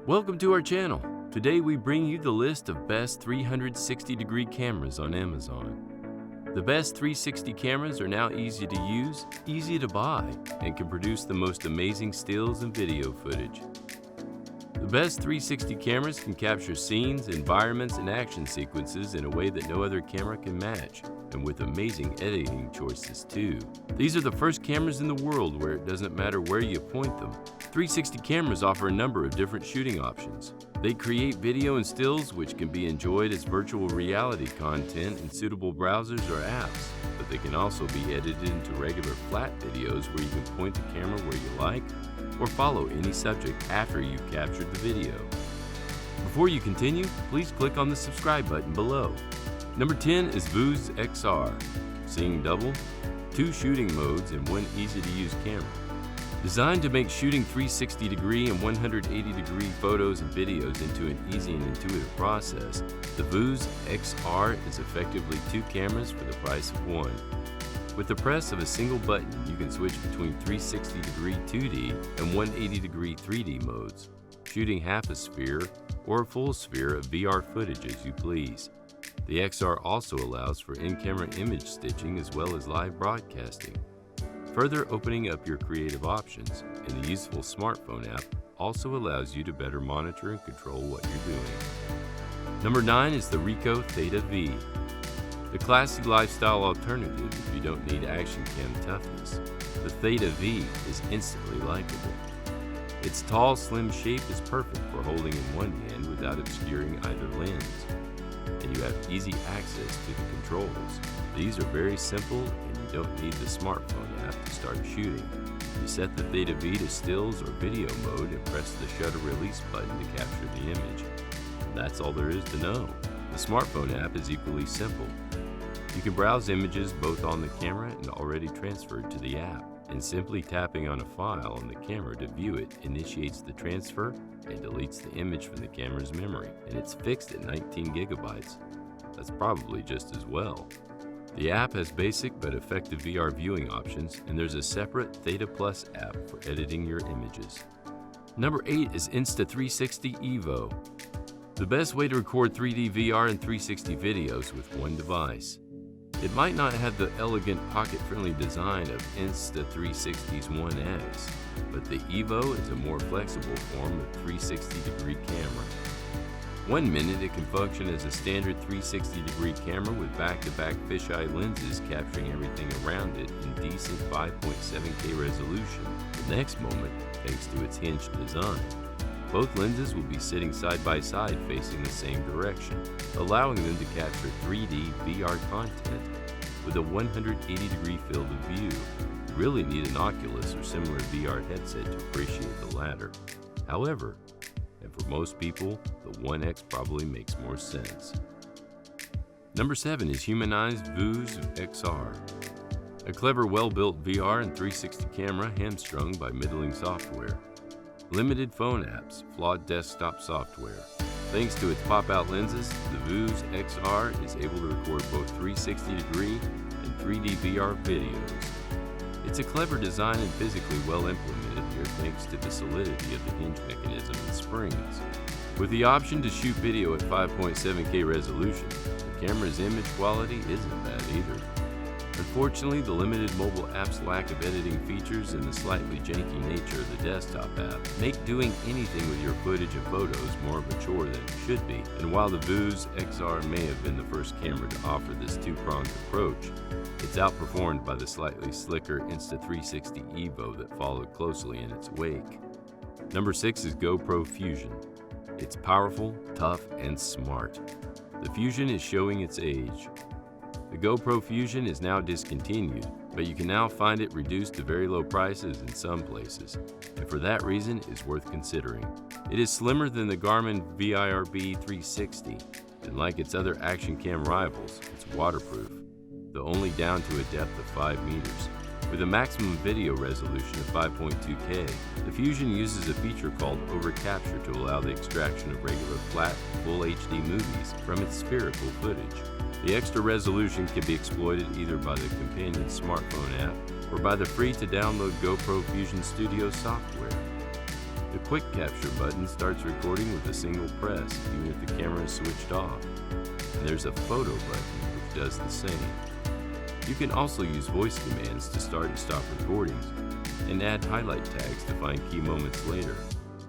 Welcome to our channel. Today we bring you the list of best 360-degree cameras on Amazon. The best 360 cameras are now easy to use, easy to buy, and can produce the most amazing stills and video footage. The best 360 cameras can capture scenes, environments, and action sequences in a way that no other camera can match, and with amazing editing choices too. These are the first cameras in the world where it doesn't matter where you point them. 360 cameras offer a number of different shooting options. They create video and stills which can be enjoyed as virtual reality content in suitable browsers or apps, but they can also be edited into regular flat videos where you can point the camera where you like or follow any subject after you've captured the video. Before you continue, please click on the subscribe button below. Number 10 is VUZE XR, seeing double, 2 shooting modes, and 1 easy-to-use camera. Designed to make shooting 360-degree and 180-degree photos and videos into an easy and intuitive process, the VUZE XR is effectively 2 cameras for the price of 1. With the press of a single button, you can switch between 360-degree 2D and 180-degree 3D modes, shooting half a sphere or a full sphere of VR footage as you please. The XR also allows for in-camera image stitching as well as live broadcasting, further opening up your creative options, and the useful smartphone app also allows you to better monitor and control what you're doing. Number 9 is the RICOH THETA V, the classy lifestyle alternative if you don't need action cam toughness. The THETA V is instantly likable. Its tall, slim shape is perfect for holding in one hand without obscuring either lens, and you have easy access to the controls. These are very simple and you don't need the smartphone app to start shooting. You set the THETA V to stills or video mode and press the shutter release button to capture the image. That's all there is to know. The smartphone app is equally simple. You can browse images both on the camera and already transferred to the app, and simply tapping on a file on the camera to view it initiates the transfer and deletes the image from the camera's memory, and it's fixed at 19 gigabytes. That's probably just as well. The app has basic but effective VR viewing options, and there's a separate THETA Plus app for editing your images. Number 8 is Insta360 EVO, the best way to record 3D VR and 360 videos with one device. It might not have the elegant, pocket-friendly design of Insta360's One X, but the EVO is a more flexible form of 360-degree camera. 1 minute it can function as a standard 360-degree camera with back-to-back fisheye lenses capturing everything around it in decent 5.7K resolution. The next moment, thanks to its hinged design, both lenses will be sitting side by side facing the same direction, allowing them to capture 3D VR content with a 180-degree field of view. You really need an Oculus or similar VR headset to appreciate the latter. However, and for most people, the One X probably makes more sense. Number 7 is Humaneyes VUZE XR, a clever, well-built VR and 360 camera hamstrung by middling software. Limited phone apps, flawed desktop software. Thanks to its pop-out lenses, the VUZE XR is able to record both 360-degree and 3D VR videos. It's a clever design and physically well implemented here thanks to the solidity of the hinge mechanism and springs. With the option to shoot video at 5.7K resolution, the camera's image quality isn't bad either. Unfortunately, the limited mobile app's lack of editing features and the slightly janky nature of the desktop app make doing anything with your footage and photos more of a chore than it should be. And while the VUZE XR may have been the first camera to offer this two-pronged approach, it's outperformed by the slightly slicker Insta360 EVO that followed closely in its wake. Number 6 is GoPro Fusion. It's powerful, tough, and smart. The Fusion is showing its age. The GoPro Fusion is now discontinued, but you can now find it reduced to very low prices in some places, and for that reason is worth considering. It is slimmer than the GARMIN VIRB 360, and like its other action cam rivals, it's waterproof, though only down to a depth of 5 meters. With a maximum video resolution of 5.2K, the Fusion uses a feature called overcapture to allow the extraction of regular flat, full HD movies from its spherical footage. The extra resolution can be exploited either by the companion smartphone app or by the free-to-download GoPro Fusion Studio software. The quick capture button starts recording with a single press, even if the camera is switched off. And there's a photo button, which does the same. You can also use voice commands to start and stop recordings, and add highlight tags to find key moments later.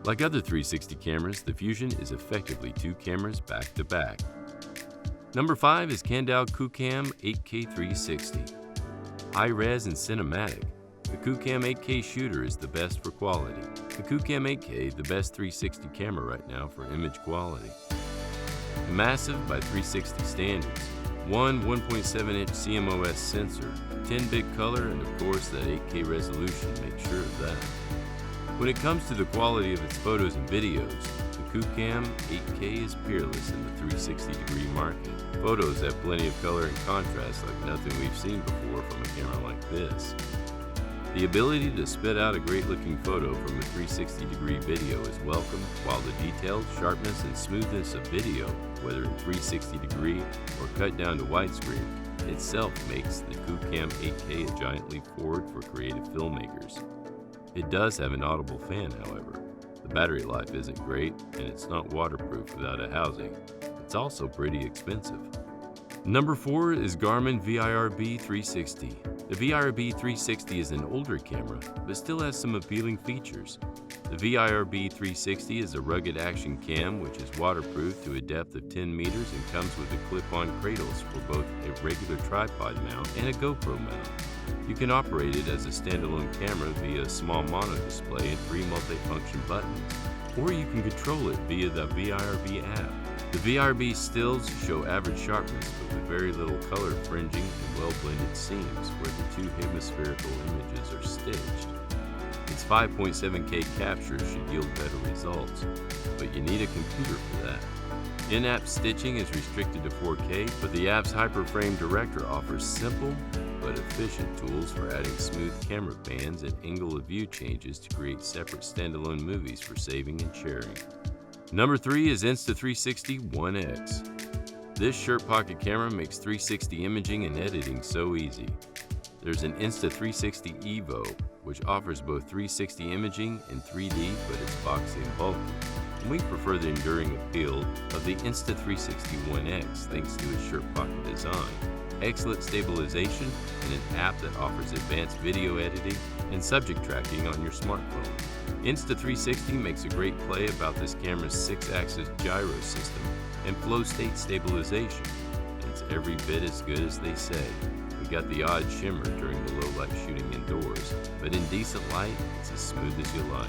Like other 360 cameras, the Fusion is effectively two cameras back to back. Number 5 is KANDAO QOOCAM 8K 360. High res and cinematic, the QOOCAM 8K shooter is the best for quality. The QOOCAM 8K, the best 360 camera right now for image quality. Massive by 360 standards, one 1.7-inch CMOS sensor, 10-bit color, and of course that 8K resolution, make sure of that. When it comes to the quality of its photos and videos, the QOOCAM 8K is peerless in the 360-degree market. Photos have plenty of color and contrast like nothing we've seen before from a camera like this. The ability to spit out a great-looking photo from a 360-degree video is welcome, while the detailed sharpness and smoothness of video, whether in 360-degree or cut down to widescreen, itself makes the QOOCAM 8K a giant leap forward for creative filmmakers. It does have an audible fan, however. The battery life isn't great, and it's not waterproof without a housing. It's also pretty expensive. Number 4 is GARMIN VIRB 360. The VIRB 360 is an older camera, but still has some appealing features. The VIRB 360 is a rugged action cam which is waterproof to a depth of 10 meters and comes with a clip-on cradles for both a regular tripod mount and a GoPro mount. You can operate it as a standalone camera via a small mono display and 3 multifunction buttons, or you can control it via the VIRB app. The VIRB stills show average sharpness, but with very little color fringing and well-blended seams where the two hemispherical images are stitched. Its 5.7K capture should yield better results, but you need a computer for that. In-app stitching is restricted to 4K, but the app's Hyperframe Director offers simple but efficient tools for adding smooth camera pans and angle of view changes to create separate standalone movies for saving and sharing. Number 3 is Insta360 1X. This shirt pocket camera makes 360 imaging and editing so easy. There's an Insta360 Evo, which offers both 360 imaging and 3D, but it's boxy and bulky. And we prefer the enduring appeal of the Insta360 1X thanks to its shirt pocket design, excellent stabilization, and an app that offers advanced video editing and subject tracking on your smartphone. Insta360 makes a great play about this camera's 6-axis gyro system and flow state stabilization. It's every bit as good as they say. We got the odd shimmer during the low light shooting indoors, but in decent light, it's as smooth as you like.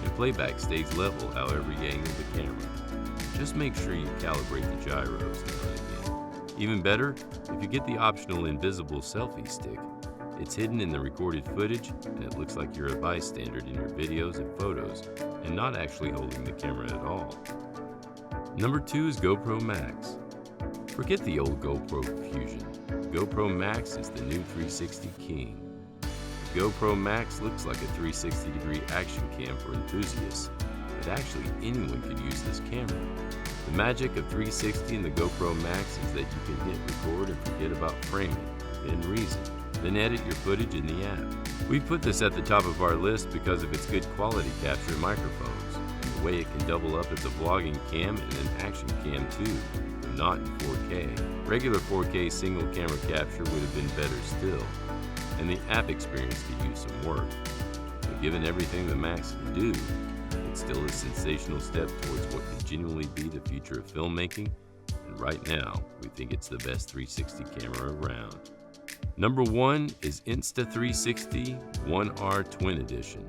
And playback stays level however you angle the camera. Just make sure you calibrate the gyros now and again. Even better, if you get the optional invisible selfie stick, it's hidden in the recorded footage and it looks like you're a bystander in your videos and photos and not actually holding the camera at all. Number 2 is GoPro Max. Forget the old GoPro Fusion. GoPro Max is the new 360 king. The GoPro Max looks like a 360-degree action cam for enthusiasts, but actually anyone could use this camera. The magic of 360 and the GoPro Max is that you can hit record and forget about framing, then reason, then edit your footage in the app. We put this at the top of our list because of its good quality capture microphones, and the way it can double up as a vlogging cam and an action cam too, but not in 4K. Regular 4K single camera capture would have been better still, and the app experience could use some work. But given everything the Max can do, it's still a sensational step towards what could genuinely be the future of filmmaking, and right now, we think it's the best 360 camera around. Number 1 is Insta360 1R Twin Edition,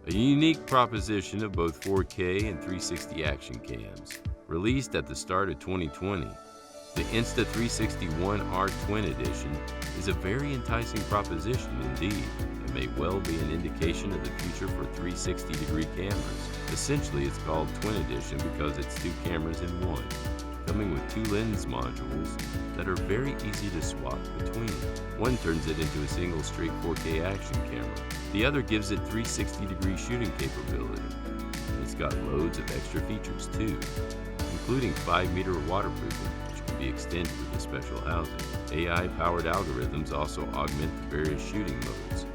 a unique proposition of both 4K and 360 action cams. Released at the start of 2020, the Insta360 1R Twin Edition is a very enticing proposition indeed, and may well be an indication of the future for 360-degree cameras. Essentially, it's called Twin Edition because it's 2 cameras in one, coming with 2 lens modules that are very easy to swap between. One turns it into a single straight 4K action camera. The other gives it 360-degree shooting capability. It's got loads of extra features too, including 5-meter waterproofing, which can be extended with a special housing. AI-powered algorithms also augment the various shooting modes,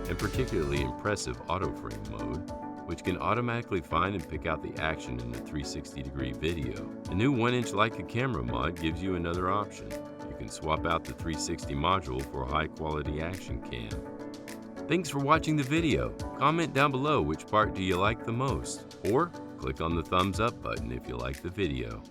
and particularly impressive autoframe mode, which can automatically find and pick out the action in the 360-degree video. The new 1-inch Leica camera mod gives you another option. You can swap out the 360 module for a high-quality action cam. Thanks for watching the video. Comment down below which part do you like the most, or click on the thumbs up button if you like the video.